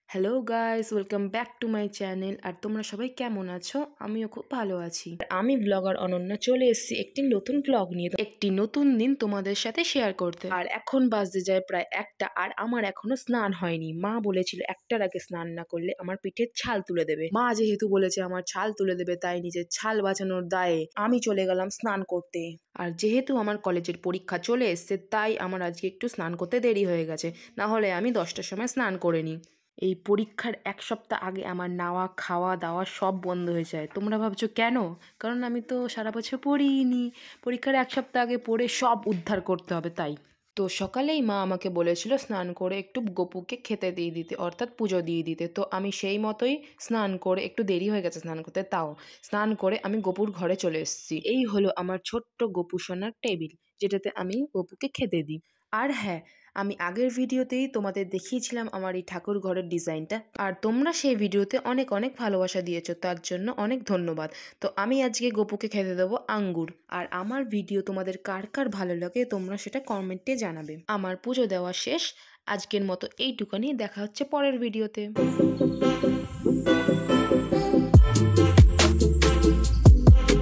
Hello guys, welcome back to my channel. আর তোমরা সবাই কেমন আছো? আমিও খুব ভালো আছি। আমি ব্লগার অনন্যা চলে এসেছি একটি নতুন ব্লগ নিয়ে, একটি নতুন দিন তোমাদের সাথে শেয়ার করতে। আর এখন বাজতে যায় প্রায় 1টা, আর আমার এখনো স্নান হয়নি। মা বলেছিল 1টার আগে স্নান না করলে আমার পিঠের ছাল তুলে দেবে। মা যেহেতু বলেছে আমার ছাল তুলে দেবে, তাই নিজের ছাল বাঁচানোর দায়ে আমি চলে গেলাম স্নান করতে। আর যেহেতু আমার কলেজের পরীক্ষা চলে এসছে, তাই আমার আজকে একটু স্নান করতে দেরি হয়ে গেছে, না হলে আমি 10টার সময় স্নান করে নিই। এই পরীক্ষার 1 সপ্তাহ আগে আমার নাওয়া খাওয়া দাওয়া সব বন্ধ হয়ে যায়। তোমরা ভাবছো কেন? কারণ আমি তো সারা বছর পড়িনি। পরীক্ষার 1 সপ্তাহ আগে পড়ে সব উদ্ধার করতে হবে তাই। তো সকালেই মা আমাকে বলেছিল স্নান করে একটু গপুকে খেতে দিয়ে দিতে, অর্থাৎ পুজো দিয়ে দিতে। তো আমি সেই মতোই স্নান করে, একটু দেরি হয়ে গেছে স্নান করতে, তাও স্নান করে আমি গপুর ঘরে চলে এসেছি। এই হলো আমার ছোট্ট গপু সোনার টেবিল, যেটাতে আমি গপুকে খেতে দিই। আর হ্যাঁ, আমি আগের ভিডিওতেই তোমাদের দেখিয়েছিলাম আমার এই ঠাকুর ঘরের ডিজাইনটা, আর তোমরা সেই ভিডিওতে অনেক অনেক ভালোবাসা দিয়েছো, তার জন্য অনেক ধন্যবাদ। তো আমি আজকে গপুকে খেতে দেবো আঙ্গুর। আর আমার ভিডিও তোমাদের কার কার ভালো লাগে তোমরা সেটা কমেন্টে জানাবে। আমার পুজো দেওয়া শেষ, আজকের মতো এইটুকানি। দেখা হচ্ছে পরের ভিডিওতে।